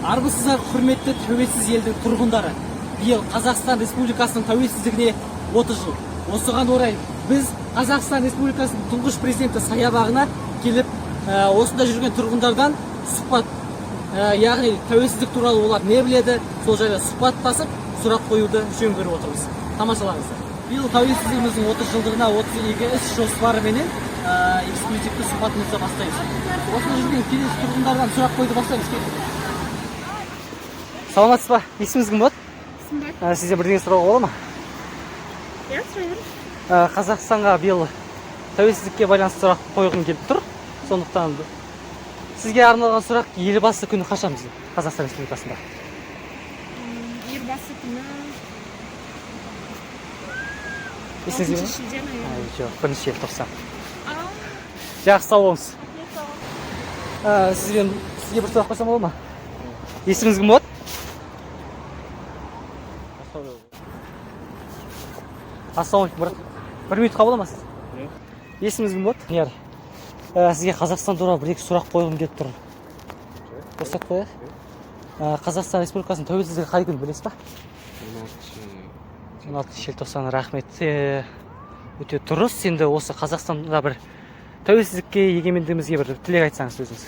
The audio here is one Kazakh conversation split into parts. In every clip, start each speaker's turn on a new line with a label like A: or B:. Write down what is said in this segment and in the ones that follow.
A: Армысыздар, құрметті тәуелсіз елдің тұрғындары. Биыл Қазақстан Республикасының тәуелсіздігіне 30 жыл. Осыған орай біз Қазақстан Республикасының тұңғыш президенті саябағына келіп, осында жүрген тұрғындардан сұхбат, яғни тәуелсіздік туралы олар не біледі, сол жайлы сұхбаттасып, сұрақ қоюды жөн көріп отырмыз. Тамашалаңыздар. Биыл тәуелсіздігіміздің 30 жылдығына 32 іс жоспары менен эксклюзивті сұхбатымызды бастаймыз. Осында жүрген келесі тұрғындардан сұрақ қойды бастаймыз. Саламатсыз ба? Есіміңіз кім болады?
B: Сымбат.
A: Сізде бірдеңе сұрауға бола ма?
B: Иә, сұрайын.
A: Қазақстанға биыл тәуелсіздікке байланысты сұрақ қойғым келіп тұр. Сондықтан сізге арналған сұрақ елбасы күні қашан бізде Қазақстан Республикасында?
B: Елбасы күні
A: Есіңізде ме?
B: шілде ме?
A: Жоқ, 1 желтоқсан. Жақсы, сау болыңыз. Сізге бір сұрақ қойсам бола ма? Есіміңіз кім болады? Ассалаумағалейкум, брат. 1 минутқа бола ма сіз? Есіміңіз кім болады? Нияр. Сізге Қазақстан туралы бір-екі сұрақ қойғым келіп тұр. Қойсақ қояйық. Қазақстан Республикасының тәуелсіздігі қай күн білесіз ба? 16 желтоқсан. Рахмет. Өте дұрыс. Енді осы Қазақстанда бір тәуелсіздікке, егемендігімізге бір тілек айтсаңыз өзіңіз.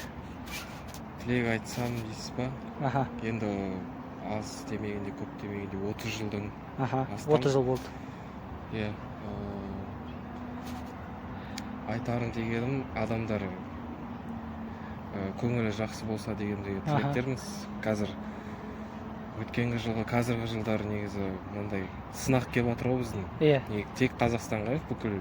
C: Тілек айтсам дейсіз ба?
A: Аха.
C: Енді аз демегенде, көп демегенде 30 жылдың астам.
A: 30 жыл болды.
C: Иә. Айтарым дегенім, адамдар көңілі жақсы болса дегендегі тілектеріміз. Қазір өткенгі жылғы, қазіргі жылдары негізі мынандай сынақ келіп жатыр ғой біздің.
A: Иә.
C: Тек Қазақстанға, бүкіл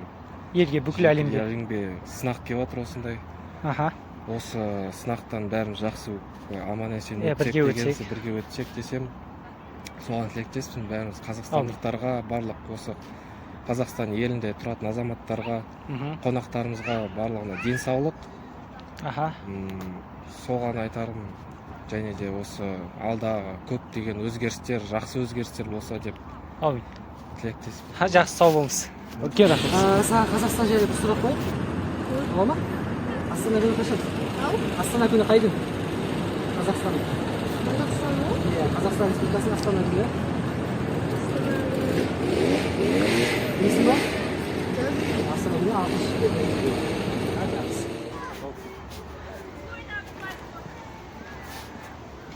A: Елге, бүкіл әлемге.
C: әлемге сынақ келіп жатыр осындай.
A: Аха.
C: Осы сынақтан бәріміз жақсы аман есен бірге өтсек десем, соған тілектеспін. Бәріміз қазақстандықтарға, барлық осы Қазақстан елінде тұратын азаматтарға, қонақтарымызға барлығына денсаулық.
A: Аха.
C: Соған айтарым, және де осы алдағы көптеген өзгерістер, жақсы өзгерістер болса деп тілектеспін.
A: Жақсы, сау болыңыз. Үлкен рахмет. Саған Қазақстан жайлы бір сұрақ қояйық. Бола ма? Астана күні қашан? Астана күні қай күн? Қазақстанның.
B: Қазақстанның?
A: Иә, Қазақстан Республикасының Астана күні. Есің ба? Астана күні 60.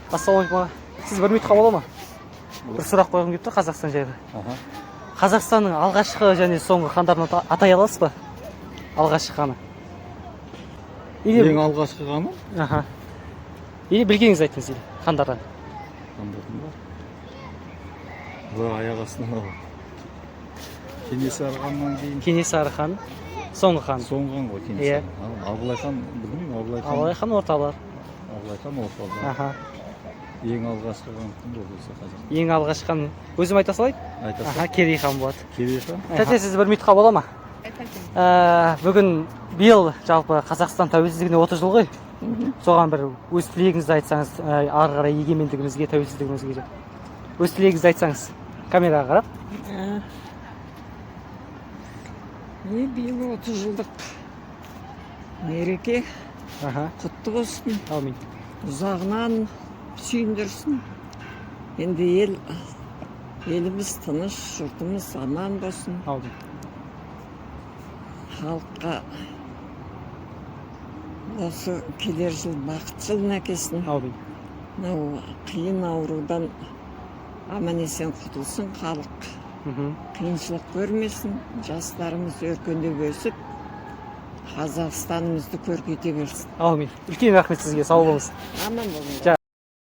A: Ассалаумағалейкум. Сіз 1 минутқа бола ма? Бір сұрақ қойғым келіп тұр Қазақстан жайлы. Қазақстанның алғашқы және соңғы хандарын атай аласыз ба? Алғашқы ханы.
D: Ең алғашқы ханы?
A: Аха. Или білгеніңіз айтыңыз или хандардан.
D: Хандардан ба? Бұл аяқ астынан ал. Кенесары ханнан кейін.
A: Кенесары хан, соңғы хан.
D: Соңғы хан ғой Кенесары. Абылай хан, білмеймін, Абылай хан.
A: Абылай хан орталар.
D: Абылай хан орталар.
A: Аха.
D: Ең алғашқы хан кім болса қазақ?
A: Ең алғашқы хан өзім айта салайын?
D: Айта
A: Аха, Керей хан болады.
D: Керей хан?
A: Тәте, сіз 1 минутқа бола ма? Бүгін биыл жалпы Қазақстан тәуелсіздігіне 30 жыл ғой. Соған бір өз тілегіңізді айтсаңыз, ары қарай егемендігімізге, тәуелсіздігімізге. Өз тілегіңізді айтсаңыз, камераға қарап.
E: Биыл 30 жылдық мереке құтты болсын.
A: Аумин.
E: Ұзағынан сүйіндірсін. Енді еліміз тыныш, жұртымыз аман болсын.
A: Аумин.
E: Халыққа осы келер жыл бақыт жылын әкелсін.
A: Аумин.
E: Қиын аурудан аман есен құтылсын халық. Қиыншылық көрмесін, жастарымыз өркендеп өсіп, Қазақстанымызды көркейте берсін.
A: Аумин. Үлкен рахмет сізге, сау болыңыз.
E: Аман болыңыз.